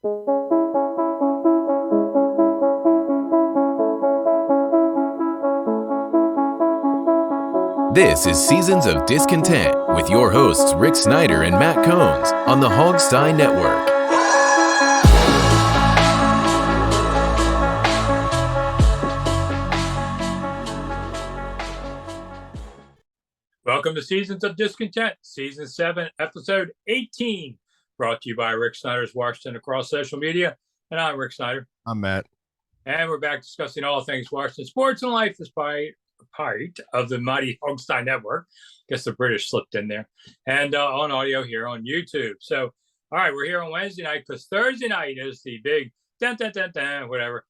This is Seasons of Discontent with your hosts Rick Snyder and Matt Combs on the Hogstein Network. Welcome to Seasons of Discontent, Season 7, Episode 18, brought to you by Rick Snyder's Washington across social media. And I'm Rick Snyder. I'm Matt. And we're back discussing all things Washington sports and life as part of the mighty Hogstein Network. Guess the British slipped in there. And on audio here on YouTube. So, all right, we're here on Wednesday night because Thursday night is the big whatever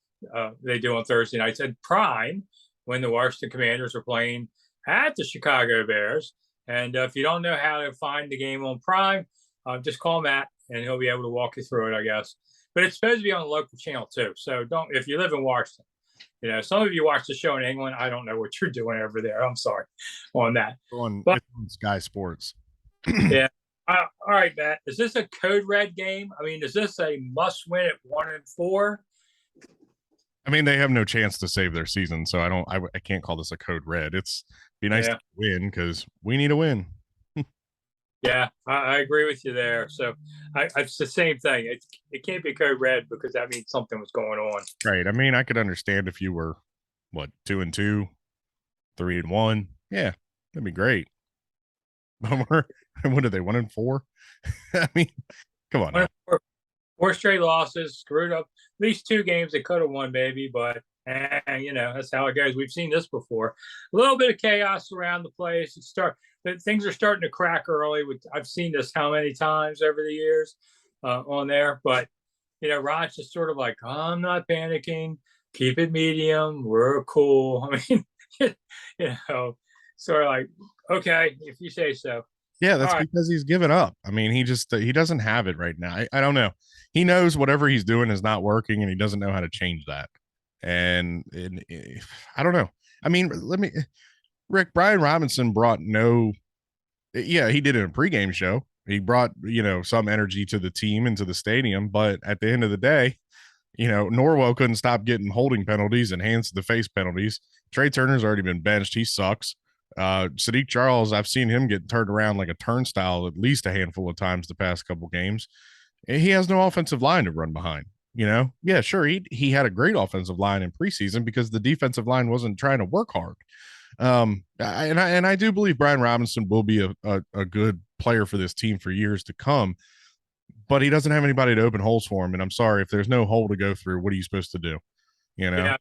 they do on Thursday nights at Prime when the Washington Commanders are playing at the Chicago Bears. And if you don't know how to find the game on Prime, just call Matt and he'll be able to walk you through it, I guess. But it's supposed to be on the local channel too. So if you live in Washington, some of you watch the show in England. I don't know what you're doing over there. I'm sorry on that. It's on Sky Sports. Yeah. All right, Matt. Is this a code red game? I mean, is this a must win at 1-4? I mean, they have no chance to save their season, so I can't call this a code red. It's be nice to win because we need a win. Yeah, I agree with you there. So it's the same thing. It can't be code red because that means something was going on. Right. I mean, I could understand if you were 2-2, 3-1. Yeah, that'd be great. But what are they, 1-4? I mean, come on now. Four straight losses, screwed up at least 2 games they could have won, maybe, but that's how it goes. We've seen this before. A little bit of chaos around the place. Things are starting to crack early. I've seen this how many times over the years on there, but Ron's just sort of like, I'm not panicking. Keep it medium. We're cool. I mean, sort of like, okay, if you say so. Yeah, that's because he's given up. I mean, he doesn't have it right now. I don't know. He knows whatever he's doing is not working, and he doesn't know how to change that. And I don't know. I mean, Rick, Brian Robinson brought he did it in a pregame show. He brought, some energy to the team and to the stadium. But at the end of the day, Norwell couldn't stop getting holding penalties and hands to the face penalties. Trey Turner's already been benched. He sucks. Sadiq Charles, I've seen him get turned around like a turnstile at least a handful of times the past couple games. And he has no offensive line to run behind. Yeah, sure. He had a great offensive line in preseason because the defensive line wasn't trying to work hard. I do believe Brian Robinson will be a good player for this team for years to come, but he doesn't have anybody to open holes for him. And I'm sorry, if there's no hole to go through, what are you supposed to do? Yeah,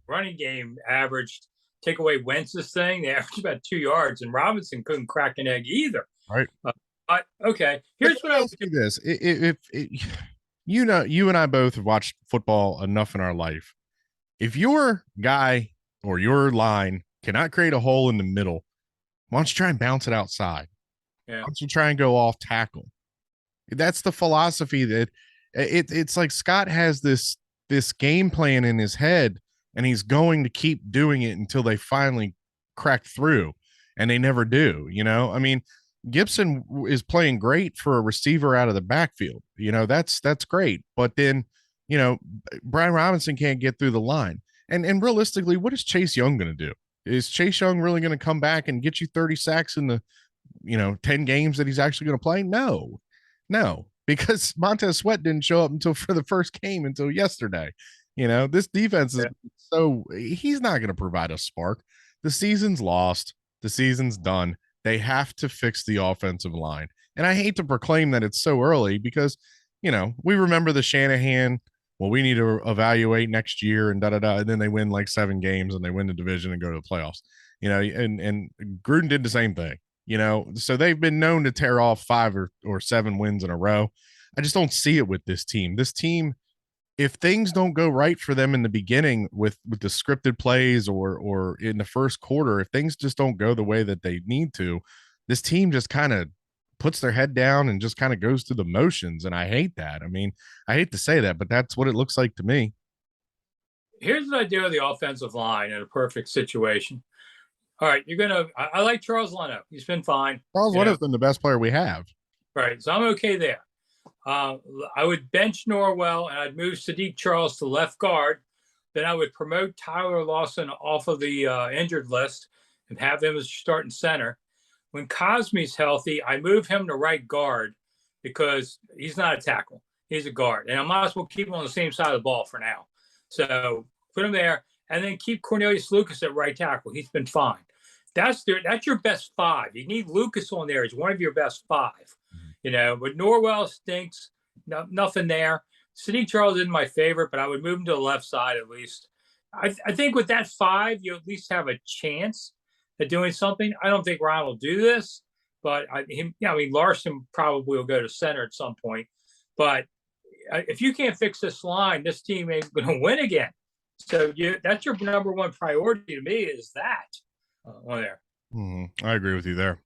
running game averaged, take away Wentz's thing, they averaged about 2 yards, and Robinson couldn't crack an egg either. Right. Okay. Here's what I would do this. If you and I both have watched football enough in our life. If your guy or your line cannot create a hole in the middle, why don't you try and bounce it outside? Yeah. Why don't you try and go off tackle? That's the philosophy that it's like Scott has this game plan in his head, and he's going to keep doing it until they finally crack through, and they never do. I mean, Gibson is playing great for a receiver out of the backfield. That's great. But then, Brian Robinson can't get through the line. And realistically, what is Chase Young going to do? Is Chase Young really going to come back and get you 30 sacks in the, 10 games that he's actually going to play? No, because Montez Sweat didn't show up for the first game until yesterday. This defense is so he's not going to provide a spark. The season's lost. The season's done. They have to fix the offensive line. And I hate to proclaim that it's so early because, we remember the Shanahan, well, we need to evaluate next year and da-da-da. And then they win like 7 games and they win the division and go to the playoffs, and Gruden did the same thing, so they've been known to tear off 5 or 7 wins in a row. I just don't see it with this team. This team, if things don't go right for them in the beginning with the scripted plays or in the first quarter, if things just don't go the way that they need to, this team just kind of puts their head down and just kind of goes through the motions. And I hate that. I mean, I hate to say that, but that's what it looks like to me. Here's what I do with the offensive line in a perfect situation. All right, I like Charles Leno. He's been fine. Charles Leno's been the best player we have. Right, so I'm okay there. I would bench Norwell and I'd move Sadiq Charles to left guard. Then I would promote Tyler Lawson off of the injured list and have him as starting center. When Cosme's healthy, I move him to right guard because he's not a tackle. He's a guard. And I might as well keep him on the same side of the ball for now. So put him there and then keep Cornelius Lucas at right tackle. He's been fine. That's your best five. You need Lucas on there as one of your best five. But Norwell stinks. No, nothing there. Sadiq Charles isn't my favorite, but I would move him to the left side at least. I think with that five, you at least have a chance at doing something. I don't think Ron will do this, but Larson probably will go to center at some point. But if you can't fix this line, this team ain't going to win again. So that's your number one priority to me is that on there. I agree with you there.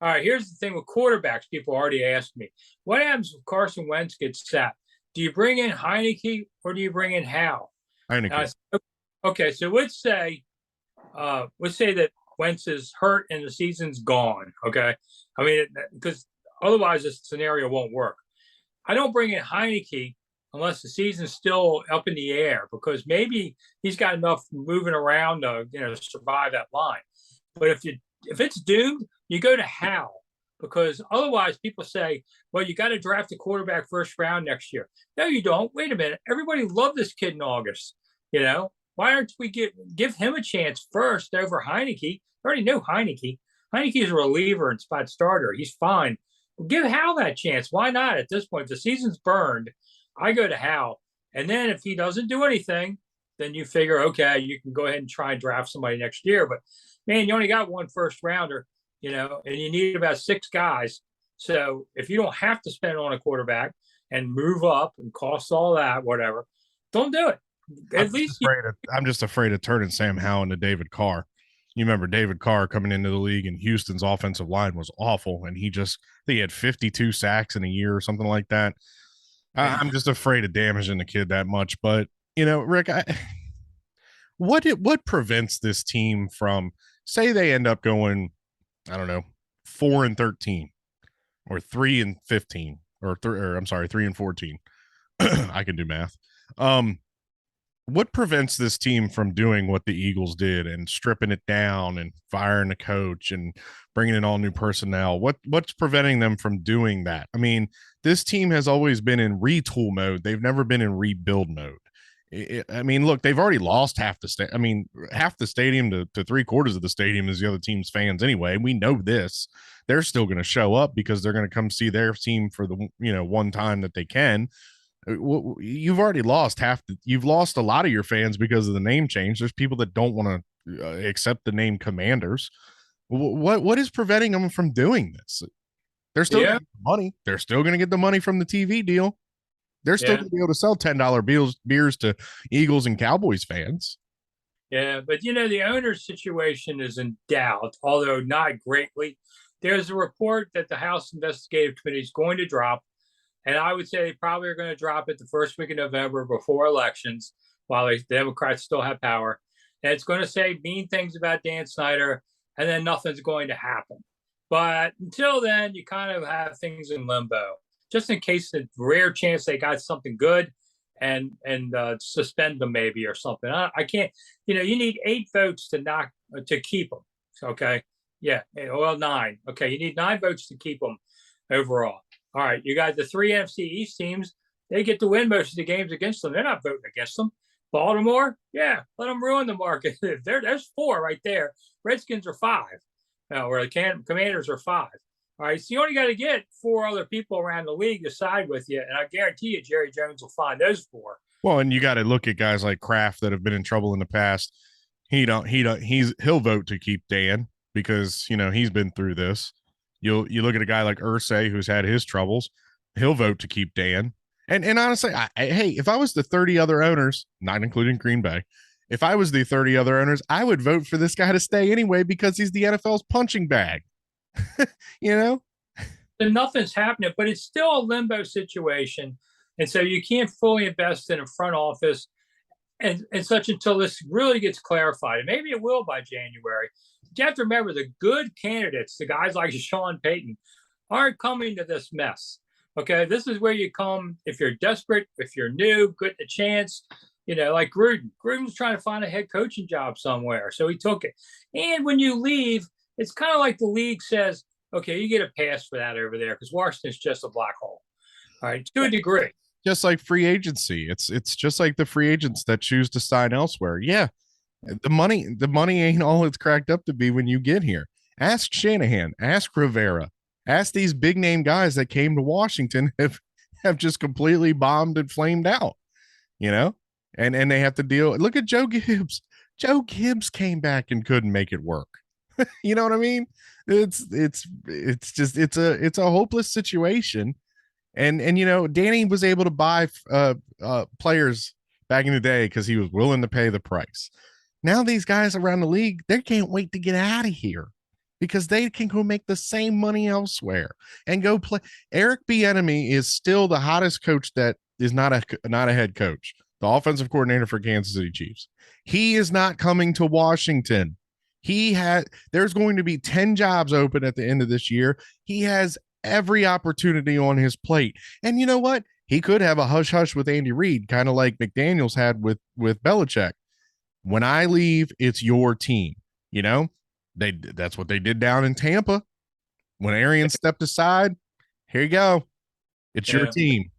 All right, here's the thing with quarterbacks. People already asked me, what happens if Carson Wentz gets sacked? Do you bring in Heineke or do you bring in Howe? Heineke. Okay, so let's say that Wentz is hurt and the season's gone. Okay, I mean, because otherwise this scenario won't work. I don't bring in Heineke unless the season's still up in the air because maybe he's got enough moving around to survive that line. But if it's doomed, you go to Howe because otherwise people say, well, you got to draft a quarterback first round next year. No, you don't. Wait a minute. Everybody loved this kid in August. Why aren't we give him a chance first over Heineke? You already know Heineke. Heineke is a reliever and spot starter. He's fine. Give Howe that chance. Why not at this point? If the season's burned, I go to Howe. And then if he doesn't do anything, then you figure, okay, you can go ahead and try and draft somebody next year. But, man, you only got one first rounder, and you need about 6 guys. So if you don't have to spend on a quarterback and move up and cost all that, whatever, don't do it. I'm just afraid of turning Sam Howell into David Carr. You remember David Carr coming into the league and Houston's offensive line was awful. And he had 52 sacks in a year or something like that. I'm just afraid of damaging the kid that much. But, Rick, what prevents this team from, say they end up going, I don't know, 4-13 or 3-15 or 3-14. I can do math. What prevents this team from doing what the Eagles did and stripping it down and firing the coach and bringing in all new personnel? What's preventing them from doing that? I mean, this team has always been in retool mode. They've never been in rebuild mode. Look, they've already lost half the stadium to 3/4 of the stadium is the other team's fans anyway. We know this. They're still going to show up because they're going to come see their team for the one time that they can. You've already lost you've lost a lot of your fans because of the name change. There's people that don't want to accept the name Commanders. What is preventing them from doing this? They're still getting money. They're still going to get the money from the TV deal. They're still going to be able to sell $10 beers to Eagles and Cowboys fans. Yeah, but the owner's situation is in doubt, although not greatly. There's a report that the House Investigative Committee is going to drop. And I would say they probably are going to drop it the first week of November before elections while the Democrats still have power. And it's going to say mean things about Dan Snyder, and then nothing's going to happen. But until then, you kind of have things in limbo, just in case the rare chance they got something good and suspend them maybe or something. I can't, you need 8 votes to keep them. Okay. Yeah. Well, 9. Okay. You need 9 votes to keep them overall. All right, you got the 3 NFC East teams. They get to win most of the games against them. They're not voting against them. Baltimore, yeah, let them ruin the market. There's 4 right there. Redskins are 5. Where the Commanders are 5. All right, so you only got to get 4 other people around the league to side with you, and I guarantee you Jerry Jones will find those 4. Well, and you got to look at guys like Kraft that have been in trouble in the past. He'll vote to keep Dan because he's been through this. You look at a guy like Irsay who's had his troubles. He'll vote to keep Dan. And honestly, hey, if I was the 30 other owners, not including Green Bay, if I was the 30 other owners, I would vote for this guy to stay anyway because he's the NFL's punching bag. And nothing's happening, but it's still a limbo situation. And so you can't fully invest in a front office and such until this really gets clarified. And maybe it will by January. You have to remember the good candidates, the guys like Sean Payton, aren't coming to this mess. Okay, this is where you come if you're desperate, if you're new, get a chance. Like Gruden. Gruden's trying to find a head coaching job somewhere, so he took it. And when you leave, it's kind of like the league says, okay, you get a pass for that over there because Washington's just a black hole. All right, to a degree. Just like free agency. It's just like the free agents that choose to sign elsewhere. Yeah. The money ain't all it's cracked up to be when you get here. Ask Shanahan, ask Rivera, ask these big name guys that came to Washington have just completely bombed and flamed out, and they have to deal. Look at Joe Gibbs. Joe Gibbs came back and couldn't make it work. You know what I mean? It's a hopeless situation. And Danny was able to buy players back in the day because he was willing to pay the price. Now these guys around the league, they can't wait to get out of here because they can go make the same money elsewhere and go play. Eric Bieniemy is still the hottest coach that is not a head coach, the offensive coordinator for Kansas City Chiefs. He is not coming to Washington. There's going to be 10 jobs open at the end of this year. He has every opportunity on his plate. And you know what? He could have a hush-hush with Andy Reid, kind of like McDaniels had with Belichick. When I leave, it's your team. That's what they did down in Tampa. When Arians stepped aside, here you go. It's your team.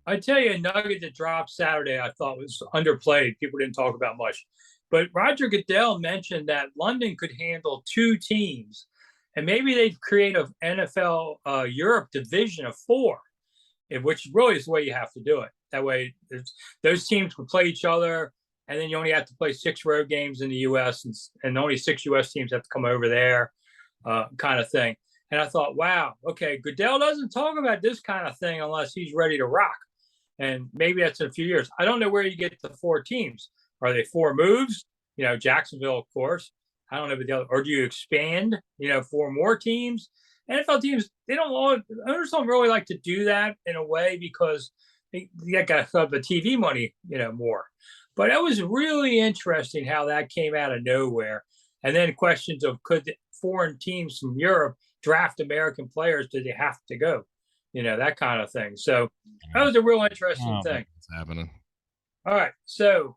I tell you, a nugget that dropped Saturday I thought was underplayed. People didn't talk about much. But Roger Goodell mentioned that London could handle 2 teams. And maybe they'd create an NFL Europe division of 4, which really is the way you have to do it. That way, those teams would play each other, and then you only have to play 6 road games in the U.S., and only 6 U.S. teams have to come over there, kind of thing. And I thought, wow, okay, Goodell doesn't talk about this kind of thing unless he's ready to rock. And maybe that's in a few years. I don't know where you get the 4 teams. Are they 4 moves? Jacksonville, of course. I don't know about the other. Or do you expand, 4 more teams? NFL teams, owners don't really like to do that in a way because they got the TV money, more. But it was really interesting how that came out of nowhere. And then questions of could foreign teams from Europe draft American players? Do they have to go? That kind of thing. So that was a real interesting thing. What's happening? All right. So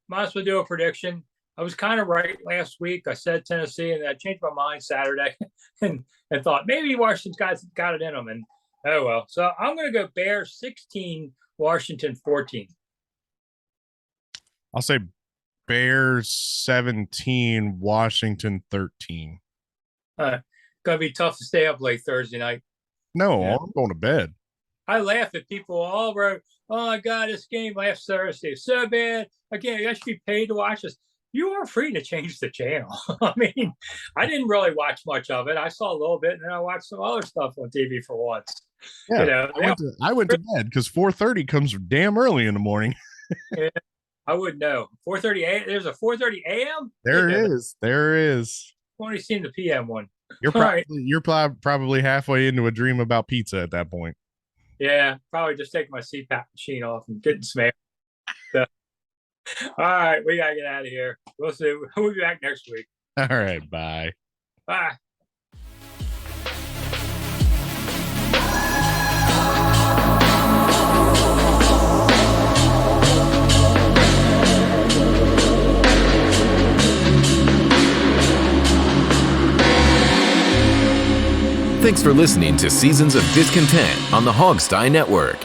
might as well do a prediction. I was kind of right last week. I said Tennessee, and I changed my mind Saturday and thought maybe Washington's got it in them. And oh, well. So I'm going to go Bears 16, Washington 14. I'll say Bears 17, Washington 13. Going to be tough to stay up late Thursday night. No, I'm going to bed. I laugh at people all wrote, oh, my God, this game last Thursday is so bad. Again, I should be paid to watch this. You are free to change the channel. I mean, I didn't really watch much of it. I saw a little bit, and then I watched some other stuff on TV for once. Yeah, I went to bed because 4:30 comes damn early in the morning. Yeah, I wouldn't know. 4:30 a.m. There's a 4:30 a.m. There is. I've only seen the PM one. You're probably halfway into a dream about pizza at that point. Yeah, probably just take my CPAP machine off and getting smashed. So, all right, we gotta get out of here. We'll see. We'll be back next week. All right, bye. Bye. Thanks for listening to Seasons of Discontent on the Hogstye Network.